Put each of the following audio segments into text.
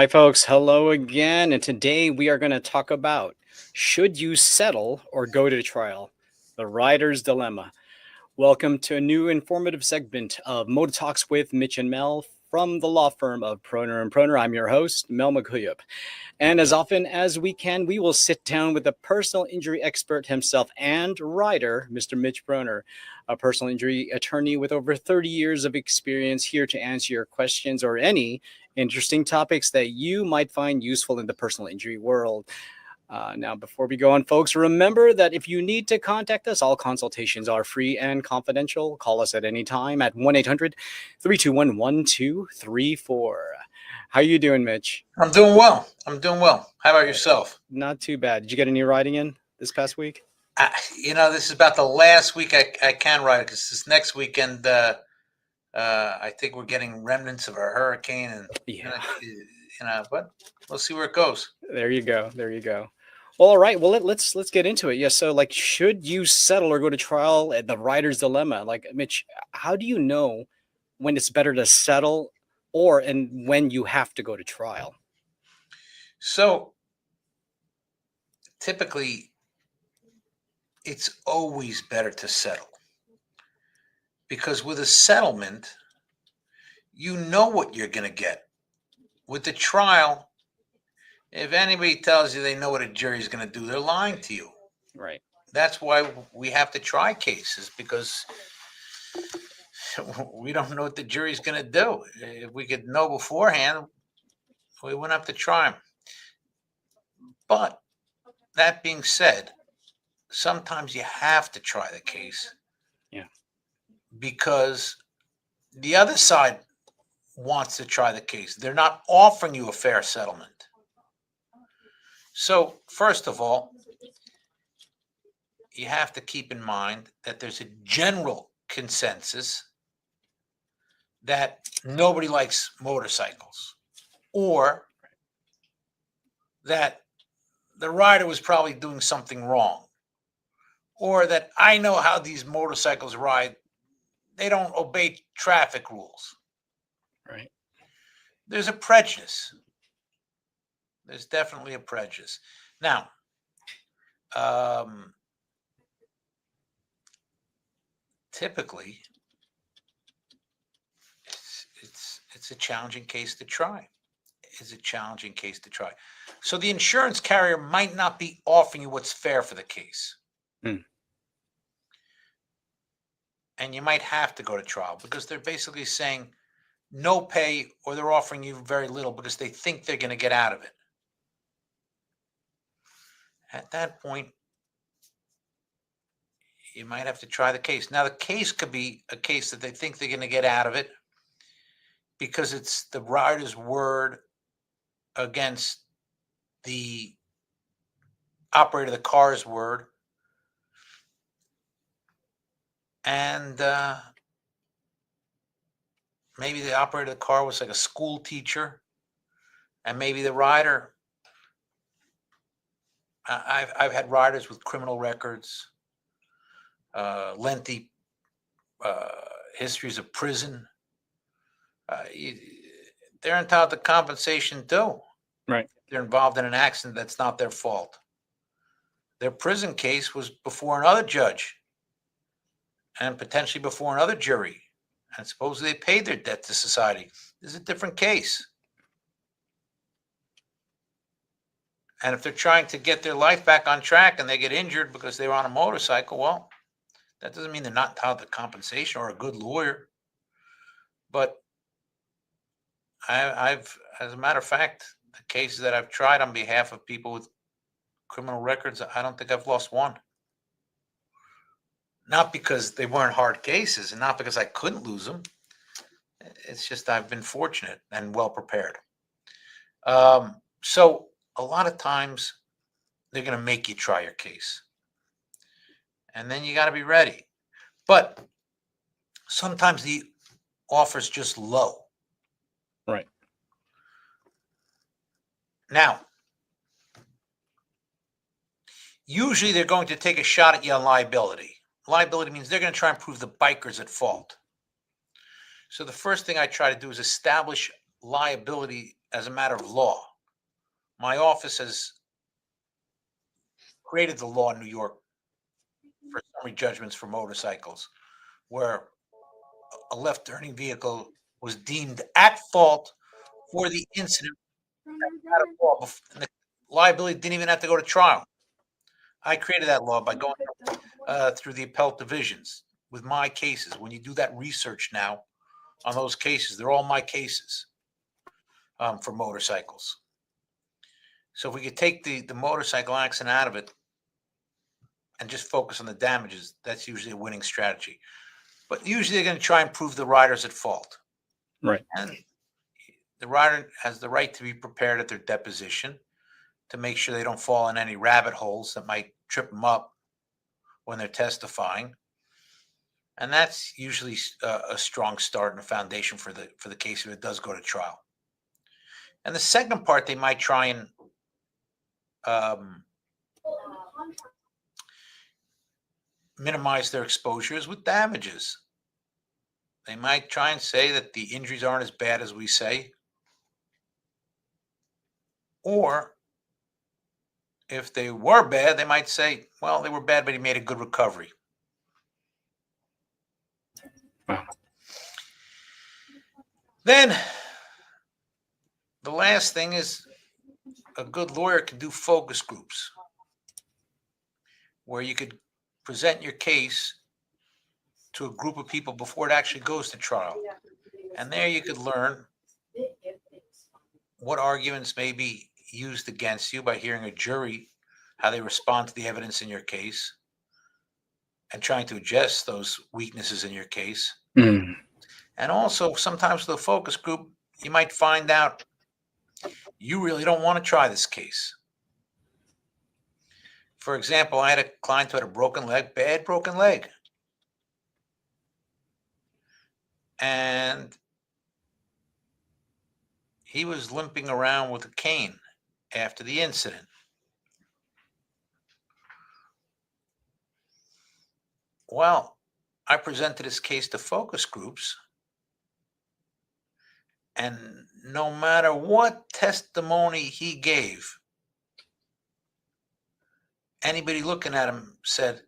right, folks. Hello again. And today we are going to talk about should you settle or go to trial? The writer's dilemma. Welcome to a new informative segment of Mototalks with Mitch and Mel from the law firm of Proner and Proner. I'm your host, Mel McCuyup. And as often as we can, we will sit down with the personal injury expert himself and writer, Mr. Mitch Proner, a personal injury attorney with over 30 years of experience, here to answer your questions or any interesting topics that you might find useful in the personal injury world. Now, before we go on, folks, remember that if you need to contact us, all consultations are free and confidential. Call us at any time at 1-800-321-1234. How you doing, Mitch? I'm doing well. How about yourself? Not too bad. Did you get any riding in this past week? This is about the last week I can ride, because this next weekend, I think we're getting remnants of a hurricane, and but we'll see where it goes. There you go. Well, all right. Well, let's get into it. Yeah. So, like, should you settle or go to trial? At the writer's dilemma. Like, Mitch, how do you know when it's better to settle, and when you have to go to trial? So, typically, it's always better to settle, because with a settlement, you know what you're going to get. With the trial, if anybody tells you they know what a jury is going to do, they're lying to you. Right. That's why we have to try cases, because we don't know what the jury's going to do. If we could know beforehand, we wouldn't have to try them. But that being said, sometimes you have to try the case. Yeah. Because the other side wants to try the case. They're not offering you a fair settlement. So, first of all, you have to keep in mind that there's a general consensus that nobody likes motorcycles, or that the rider was probably doing something wrong, or that I know how these motorcycles ride. They don't obey traffic rules. Right. There's a prejudice. There's definitely a prejudice. Now, typically, it's a challenging case to try. So the insurance carrier might not be offering you what's fair for the case. And you might have to go to trial, because they're basically saying no pay, or they're offering you very little because they think they're going to get out of it. At that point, you might have to try the case. Now, the case could be a case that they think they're going to get out of it because it's the rider's word against the operator of the car's word. And maybe the operator of the car was like a school teacher, and maybe the rider, I've had riders with criminal records, lengthy histories of prison. They're entitled to compensation too. Right. They're involved in an accident that's not their fault. Their prison case was before another judge, and potentially before another jury, and supposedly they paid their debt to society. This is a different case. And if they're trying to get their life back on track and they get injured because they were on a motorcycle, well, that doesn't mean they're not entitled to compensation or a good lawyer. But I've, as a matter of fact, the cases that I've tried on behalf of people with criminal records, I don't think I've lost one. Not because they weren't hard cases, and not because I couldn't lose them. It's just I've been fortunate and well prepared. So a lot of times they're going to make you try your case, and then you got to be ready. But sometimes the offer's just low. Right. Now, usually they're going to take a shot at you on liability. Liability means they're going to try and prove the biker's at fault. So the first thing I try to do is establish liability as a matter of law. My office has created the law in New York for summary judgments for motorcycles, where a left-turning vehicle was deemed at fault for the incident out of law, and the liability didn't even have to go to trial. I created that law by going through the appellate divisions with my cases. When you do that research now on those cases, they're all my cases for motorcycles. So if we could take the motorcycle accident out of it and just focus on the damages, that's usually a winning strategy. But usually they're going to try and prove the rider's at fault. Right. And the rider has the right to be prepared at their deposition to make sure they don't fall in any rabbit holes that might trip them up when they're testifying. And that's usually a strong start and a foundation for the case if it does go to trial. And the second part, they might try and minimize their exposures with damages. They might try and say that the injuries aren't as bad as we say. Or if they were bad, they might say, well, they were bad, but he made a good recovery. Wow. Then the last thing is a good lawyer can do focus groups where you could present your case to a group of people before it actually goes to trial. And there you could learn what arguments may be used against you by hearing a jury, how they respond to the evidence in your case, and trying to adjust those weaknesses in your case. Mm. And also, sometimes with a focus group, you might find out you really don't want to try this case. For example, I had a client who had a broken leg, bad broken leg. And he was limping around with a cane after the incident. Well, I presented his case to focus groups, and no matter what testimony he gave, anybody looking at him said,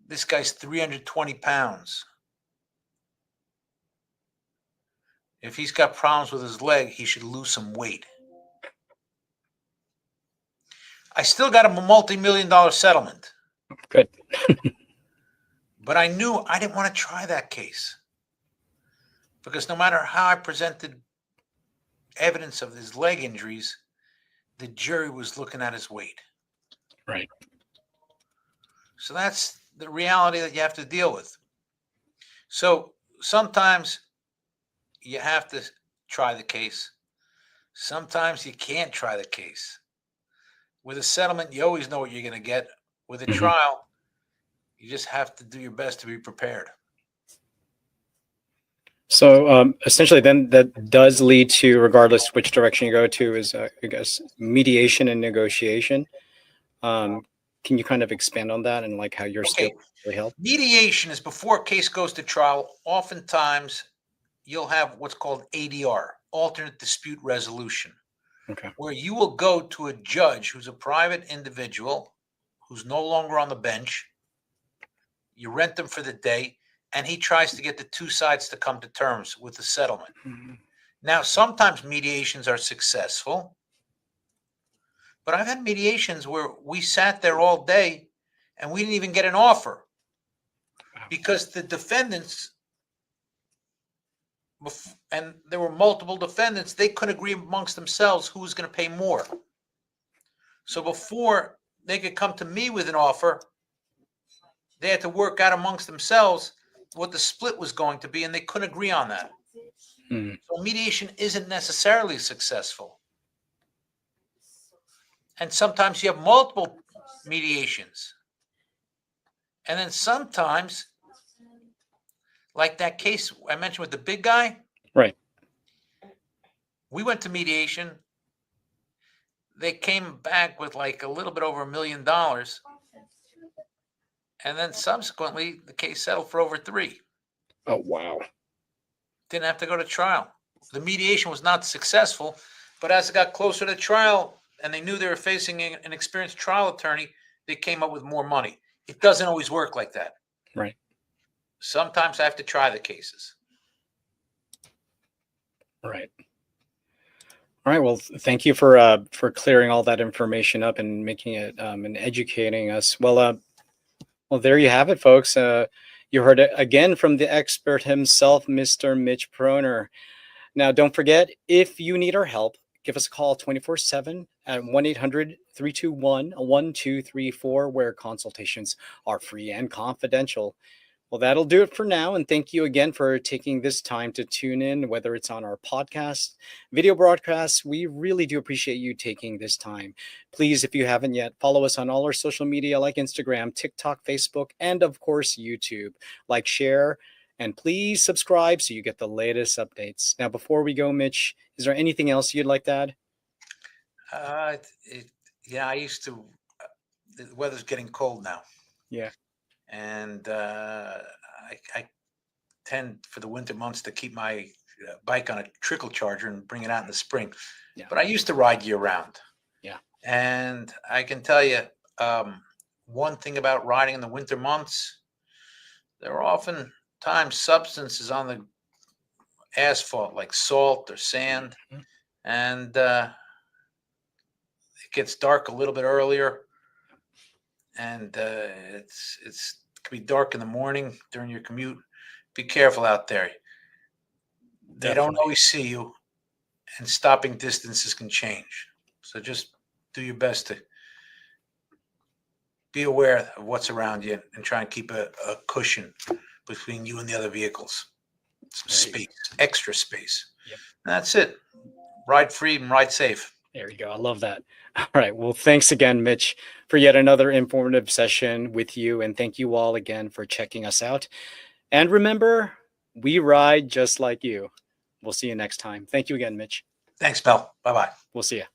this guy's 320 pounds. If he's got problems with his leg, he should lose some weight. I still got him a multi-million-dollar settlement. Good. But I knew I didn't want to try that case because no matter how I presented evidence of his leg injuries, the jury was looking at his weight. Right. So that's the reality that you have to deal with. So sometimes you have to try the case. Sometimes you can't try the case. With a settlement, you always know what you're going to get. With a trial, you just have to do your best to be prepared. So essentially, then that does lead to, regardless which direction you go to, is I guess mediation and negotiation. Can you kind of expand on that and like how your skills really help? Mediation is before a case goes to trial. Oftentimes, you'll have what's called ADR, alternate dispute resolution, where you will go to a judge who's a private individual who's no longer on the bench. You rent them for the day, and he tries to get the two sides to come to terms with the settlement. Now, sometimes mediations are successful, but I've had mediations where we sat there all day and we didn't even get an offer because the defendants, and there were multiple defendants, they couldn't agree amongst themselves who was going to pay more. So before they could come to me with an offer, they had to work out amongst themselves what the split was going to be, and they couldn't agree on that. So mediation isn't necessarily successful. And sometimes you have multiple mediations. And then sometimes, like that case I mentioned with the big guy, right? We went to mediation. They came back with like a little bit over $1 million. And then subsequently, the case settled for over $3 million. Oh, wow. Didn't have to go to trial. The mediation was not successful, but as it got closer to trial and they knew they were facing an experienced trial attorney, they came up with more money. It doesn't always work like that. Right. Sometimes I have to try the cases. Right. All right. Well, thank you for clearing all that information up and making it and educating us. Well, there you have it, folks. You heard it again from the expert himself, Mr. Mitch Proner. Now, don't forget, if you need our help, give us a call 24/7 at 1-800-321-1234, where consultations are free and confidential. Well, that'll do it for now. And thank you again for taking this time to tune in, whether it's on our podcast, video broadcasts. We really do appreciate you taking this time. Please, if you haven't yet, follow us on all our social media like Instagram, TikTok, Facebook, and of course, YouTube. Like, share, and please subscribe so you get the latest updates. Now, before we go, Mitch, is there anything else you'd like to add? Yeah, I used to. The weather's getting cold now. Yeah. And I tend for the winter months to keep my bike on a trickle charger and bring it out in the spring. Yeah. But I used to ride year round. Yeah. And I can tell you one thing about riding in the winter months, there are often times substances on the asphalt like salt or sand, Mhm. and it gets dark a little bit earlier, and it could be dark in the morning during your commute. Be careful out there. They don't Definitely. always see you, and stopping distances can change. So just do your best to be aware of what's around you and try and keep a cushion between you and the other vehicles. Some space, extra space. Yep. And that's it. Ride free and ride safe. There you go. I love that. All right. Well, thanks again, Mitch, for yet another informative session with you. And thank you all again for checking us out. And remember, we ride just like you. We'll see you next time. Thank you again, Mitch. Thanks, Mel. Bye-bye. We'll see you.